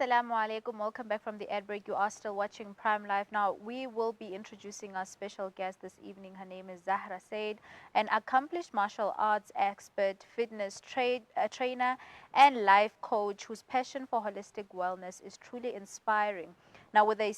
Assalamu alaikum. Welcome back from the ad break. You are still watching Prime Live. Now, we will be introducing our special guest this evening. Her name is Zahra Said, an accomplished martial arts expert, trainer, and life coach whose passion for holistic wellness is truly inspiring. Now, with a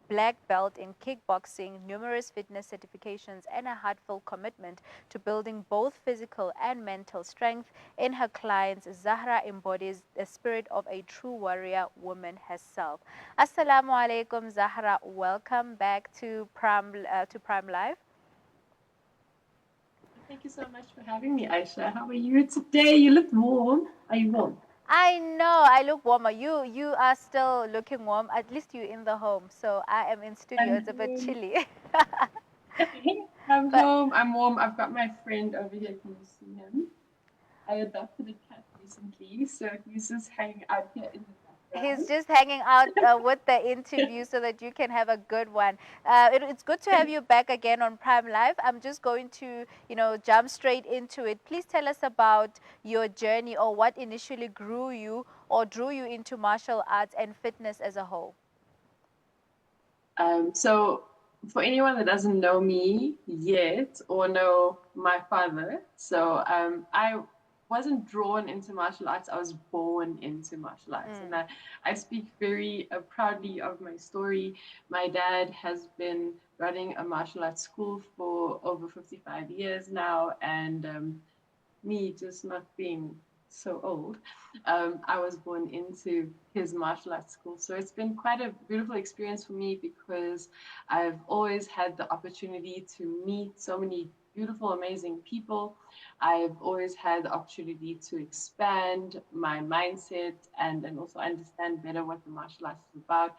black belt in kickboxing, numerous fitness certifications, and a heartfelt commitment to building both physical and mental strength in her clients, Zahra embodies the spirit of a true warrior woman herself. Assalamu alaikum, Zahra. Welcome back to Prime Live. Thank you so much for having me, Aisha. How are you today? You look warm. Are you warm? I know I look warmer. You are still looking warm. At least you're in the home. So I am in studio. I'm It's a bit home. chilly. I'm But home. I'm warm. I've got my friend over here. Can you see him? I adopted a cat recently, so he's just hanging out here in the he's background. just hanging out with the interview so that you can have a good one. It's good to have you back again on Prime Live. I'm just going to, jump straight into it. Please tell us about your journey or what initially grew you or drew you into martial arts and fitness as a whole. So for anyone that doesn't know me yet or know my father, I wasn't drawn into martial arts. I was born into martial arts, and Mm. I speak very proudly of my story. My dad has been running a martial arts school for over 55 years now, and me just not being so old, I was born into his martial arts school. So it's been quite a beautiful experience for me because I've always had the opportunity to meet so many beautiful, amazing people. I've always had the opportunity to expand my mindset and also understand better what the martial arts is about.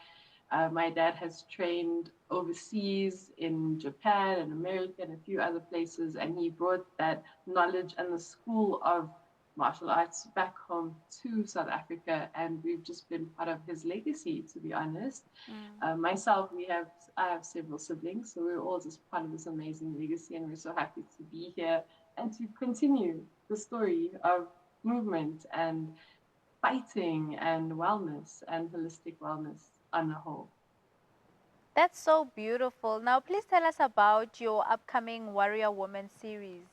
My dad has trained overseas in Japan and America and a few other places, and he brought that knowledge and the school of martial arts back home to South Africa, and we've just been part of his legacy, to be honest. Mm. Myself, I have several siblings, so we're all just part of this amazing legacy, and we're so happy to be here and to continue the story of movement and fighting and wellness and holistic wellness on a whole. That's so beautiful. Now, please tell us about your upcoming Warrior Woman series.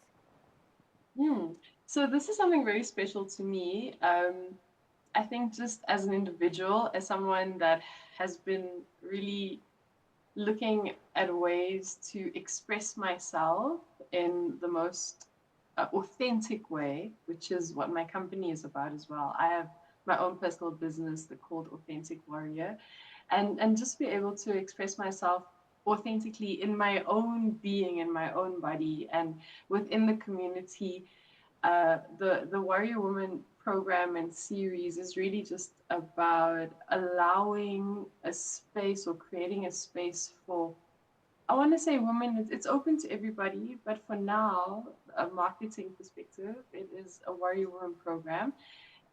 Hmm. So this is something very special to me. I think just as an individual, as someone that has been really looking at ways to express myself in the most authentic way, which is what my company is about as well. I have my own personal business that called Authentic Warrior, and just be able to express myself authentically in my own being, in my own body, and within the community. The Warrior Woman program and series is really just about allowing a space or creating a space for, I want to say women. It's open to everybody, but for now, a marketing perspective, it is a Warrior Woman program,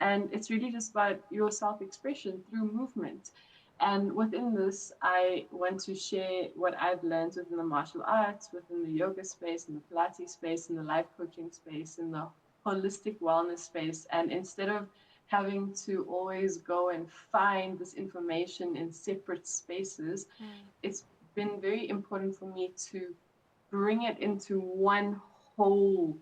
and it's really just about your self-expression through movement. And within this, I want to share what I've learned within the martial arts, within the yoga space, in the Pilates space, in the life coaching space, in the holistic wellness space. And instead of having to always go and find this information in separate spaces, Mm. it's been very important for me to bring it into one whole,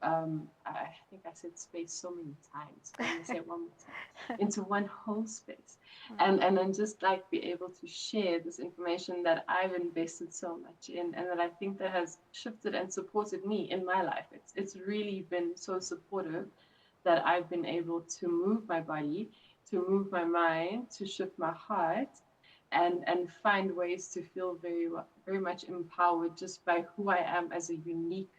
I think I said space so many times, but I'm gonna say it one more time, into one whole space, and then just like be able to share this information that I've invested so much in, and that I think that has shifted and supported me in my life. It's really been so supportive that I've been able to move my body, to move my mind, to shift my heart, and find ways to feel very much empowered just by who I am as a unique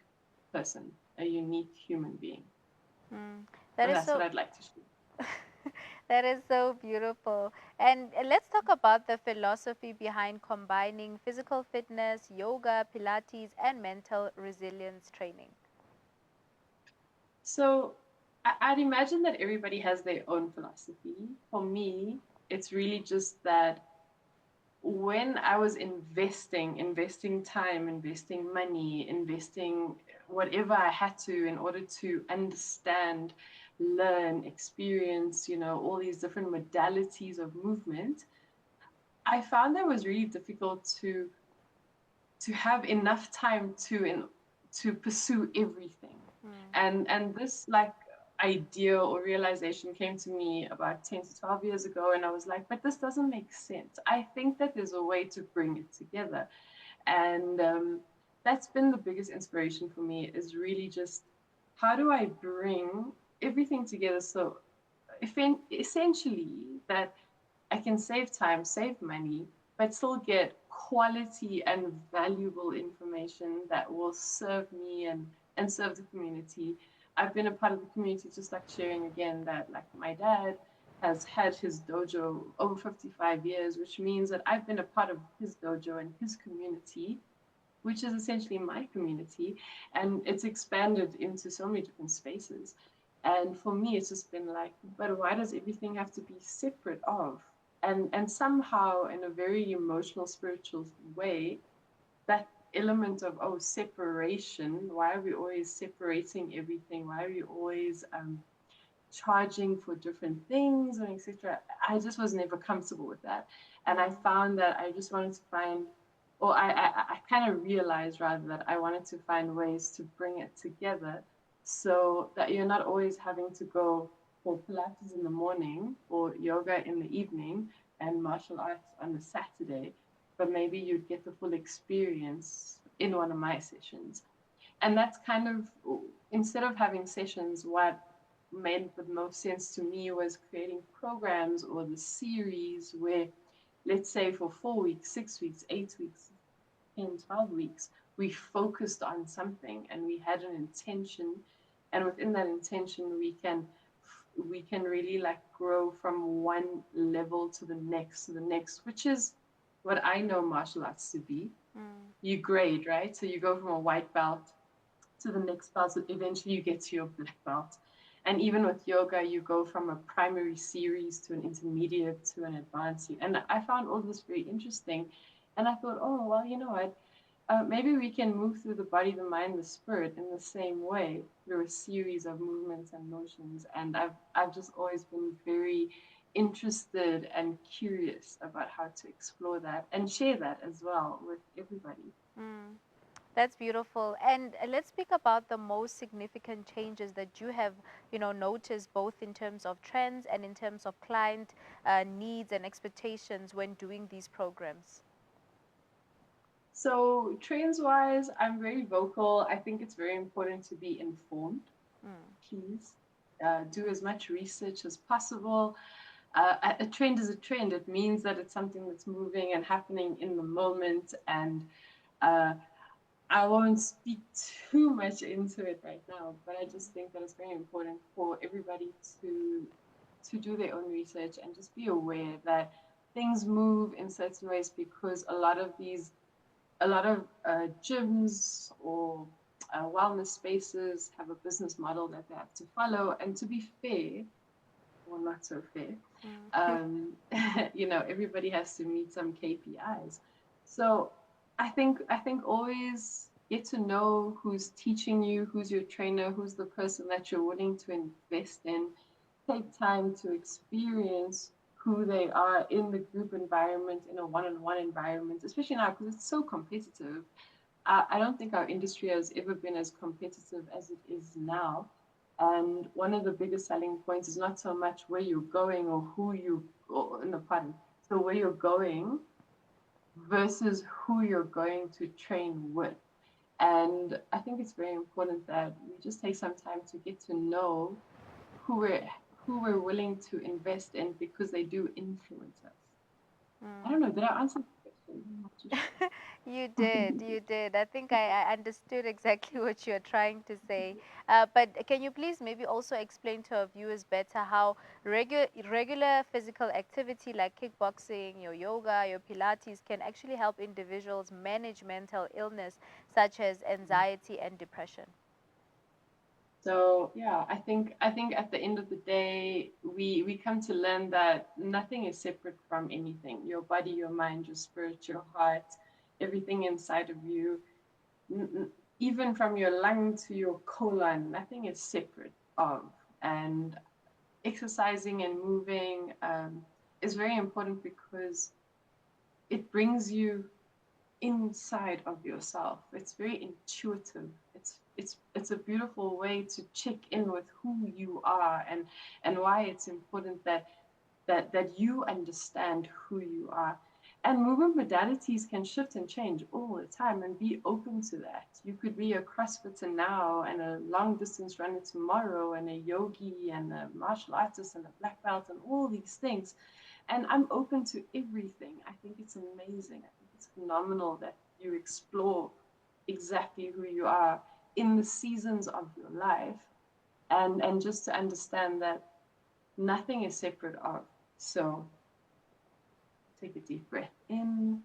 person, a unique human being. Mm. That And is that's what so I'd like to share. that is so beautiful. And let's talk about the philosophy behind combining physical fitness, yoga, Pilates, and mental resilience training. So I'd imagine that everybody has their own philosophy. For me, it's really just that when I was investing time, investing money, investing whatever I had to in order to understand, learn, experience, all these different modalities of movement, I found that it was really difficult to have enough time to pursue everything. Mm. And this like idea or realization came to me about 10 to 12 years ago, and I was like, but this doesn't make sense. I think that there's a way to bring it together. And that's been the biggest inspiration for me, is really just how do I bring everything together, so essentially that I can save time, save money, but still get quality and valuable information that will serve me and serve the community. I've been a part of the community, just like sharing again that like my dad has had his dojo over 55 years, which means that I've been a part of his dojo and his community, which is essentially my community, and it's expanded into so many different spaces. And for me, it's just been like, but why does everything have to be separate of? And somehow, in a very emotional, spiritual way, that element of separation. Why are we always separating everything? Why are we always charging for different things and etc. I just was never comfortable with that, and I found that I just wanted to find, or I kind of realized rather that I wanted to find ways to bring it together, so that you're not always having to go for Pilates in the morning or yoga in the evening and martial arts on the Saturday, but maybe you'd get the full experience in one of my sessions. And that's kind of, instead of having sessions, what made the most sense to me was creating programs or the series where, let's say, for 4 weeks, 6 weeks, 8 weeks, 10, 12 weeks, we focused on something and we had an intention, and within that intention we can really like grow from one level to the next, which is what I know martial arts to be. Mm. You grade, right? So you go from a white belt to the next belt, so eventually you get to your black belt. And even with yoga, you go from a primary series to an intermediate to an advanced. And I found all this very interesting. And I thought, oh, well, you know what? Maybe we can move through the body, the mind, the spirit in the same way through a series of movements and motions. And I've just always been very interested and curious about how to explore that and share that as well with everybody. Mm. That's beautiful. And let's speak about the most significant changes that you have, noticed both in terms of trends and in terms of client needs and expectations when doing these programs. So, trends wise, I'm very vocal. I think it's very important to be informed. Mm. Please do as much research as possible. A trend is a trend. It means that it's something that's moving and happening in the moment. And uh, I won't speak too much into it right now, but I just think that it's very important for everybody to do their own research and just be aware that things move in certain ways, because a lot of gyms or wellness spaces have a business model that they have to follow. And to be fair, or not so fair, Mm. everybody has to meet some KPIs. So I think always get to know who's teaching you, who's your trainer, who's the person that you're willing to invest in. Take time to experience who they are in the group environment, in a one-on-one environment, especially now because it's so competitive. I don't think our industry has ever been as competitive as it is now. And one of the biggest selling points is not so much where you're going or who you, or in the pardon, so where you're going versus who you're going to train with. And I think it's very important that we just take some time to get to know who we're who we're willing to invest in, because they do influence us. I don't Mm. know. Did I answer the question? I'm not too You did, sure. you did. I think I understood exactly what you're trying to say. But can you please maybe also explain to our viewers better how regular physical activity like kickboxing, your yoga, your Pilates can actually help individuals manage mental illness such as anxiety and depression? So yeah, I think at the end of the day, we come to learn that nothing is separate from anything. Your body, your mind, your spirit, your heart, everything inside of you. even from your lung to your colon, nothing is separate of. And exercising and moving is very important because it brings you inside of yourself. It's very intuitive. It's a beautiful way to check in with who you are, and why it's important that you understand who you are. And movement modalities can shift and change all the time, and be open to that. You could be a CrossFitter now and a long distance runner tomorrow, and a yogi and a martial artist and a black belt and all these things. And I'm open to everything. I think it's amazing. I think it's phenomenal that you explore exactly who you are in the seasons of your life, and just to understand that nothing is separate of. So take a deep breath in.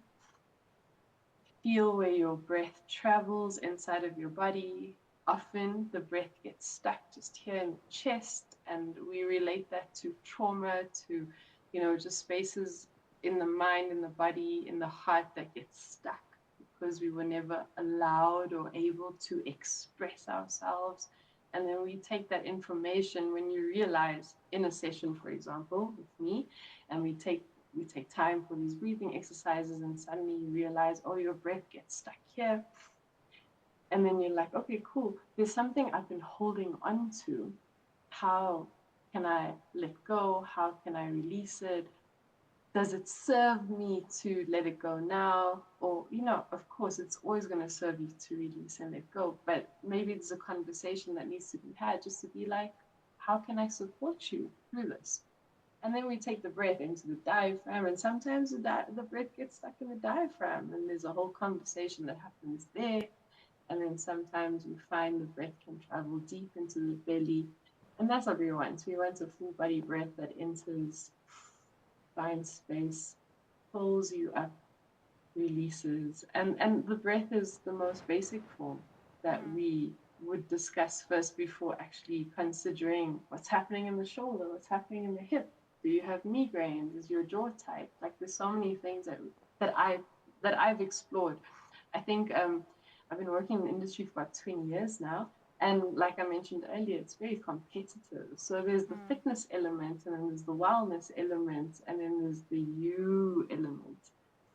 Feel where your breath travels inside of your body. Often the breath gets stuck just here in the chest, and we relate that to trauma, to, just spaces in the mind, in the body, in the heart that get stuck because we were never allowed or able to express ourselves. And then we take that information when you realize in a session, for example, with me, and we take time for these breathing exercises, and suddenly you realize, oh, your breath gets stuck here. And then you're like, okay, cool. There's something I've been holding on to. How can I let go? How can I release it? Does it serve me to let it go now? Or, of course, it's always going to serve you to release and let go. But maybe there's a conversation that needs to be had, just to be like, how can I support you through this? And then we take the breath into the diaphragm, and sometimes the breath gets stuck in the diaphragm, and there's a whole conversation that happens there. And then sometimes we find the breath can travel deep into the belly, and that's what we want. We want a full body breath that enters, finds space, pulls you up, releases. And the breath is the most basic form that Mm. we would discuss first, before actually considering what's happening in the shoulder, what's happening in the hip. Do you have migraines? Is your jaw tight? Like, there's so many things that I that I've explored. I think I've been working in the industry for about 20 years now. And like I mentioned earlier, it's very competitive. So there's the Mm. fitness element, and then there's the wellness element, and then there's the you element.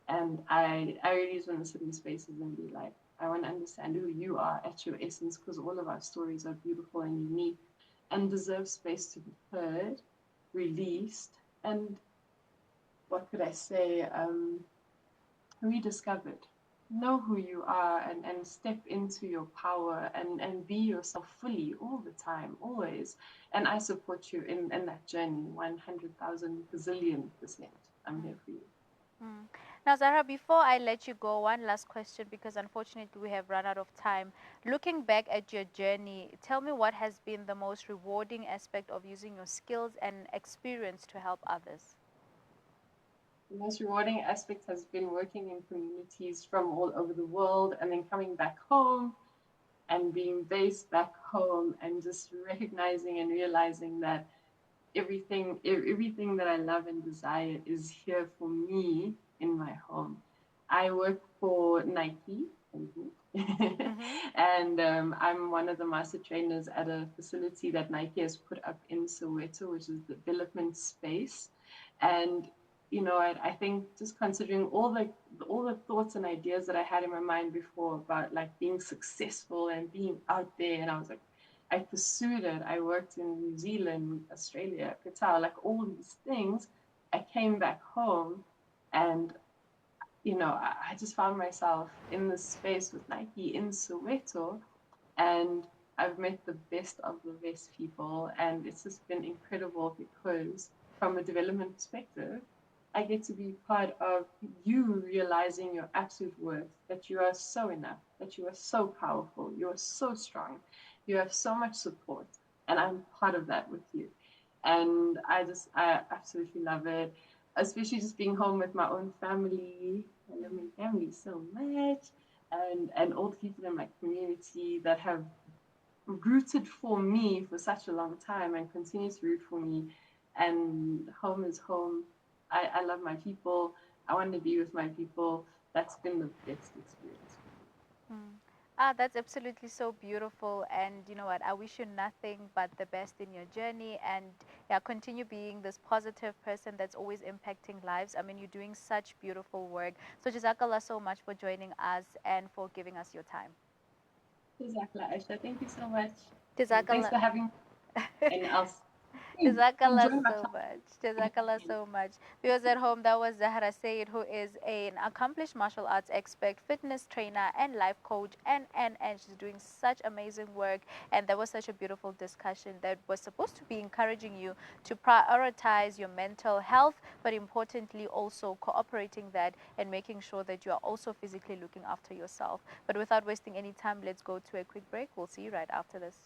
And I really just want to sit in spaces and be like, I want to understand who you are at your essence, because all of our stories are beautiful and unique and deserve space to be heard, released, and what could I say, rediscovered. Know who you are, and step into your power, and be yourself fully all the time, always. And I support you in that journey 100,000 bazillion%. I'm Mm. here for you. Mm. Now, Zahra, before I let you go, one last question, because unfortunately we have run out of time. Looking back at your journey, tell me what has been the most rewarding aspect of using your skills and experience to help others. The most rewarding aspect has been working in communities from all over the world, and then coming back home and being based back home, and just recognizing and realizing that everything that I love and desire is here for me in my home. I work for Nike. Mm-hmm. And I'm one of the master trainers at a facility that Nike has put up in Soweto, which is the development space. And I think, just considering all the thoughts and ideas that I had in my mind before about like being successful and being out there, and I was like, I pursued it. I worked in New Zealand, Australia, Qatar, like all these things. I came back home, and I just found myself in this space with Nike in Soweto, and I've met the best of the best people, and it's just been incredible because, from a development perspective, I get to be part of you realizing your absolute worth, that you are so enough, that you are so powerful, you are so strong, you have so much support, and I'm part of that with you. And I absolutely love it, especially just being home with my own family. I love my family so much, and all the people in my community that have rooted for me for such a long time and continue to root for me. And home is home. I love my people. I want to be with my people. That's been the best experience for me. Mm. Ah, that's absolutely so beautiful. And you know what? I wish you nothing but the best in your journey. And yeah, continue being this positive person that's always impacting lives. I mean, you're doing such beautiful work. So, Jazakallah so much for joining us and for giving us your time. Jazakallah, Aisha. Thank you so much. And thanks Jazakallah. for having me. And I'll Jazakallah enjoy my so time. much. Jazakallah so much. Viewers at home, that was Zahra Said, who is an accomplished martial arts expert, fitness trainer, and life coach. And she's doing such amazing work. And that was such a beautiful discussion that was supposed to be encouraging you to prioritize your mental health, but importantly, also cooperating that and making sure that you are also physically looking after yourself. But without wasting any time, let's go to a quick break. We'll see you right after this.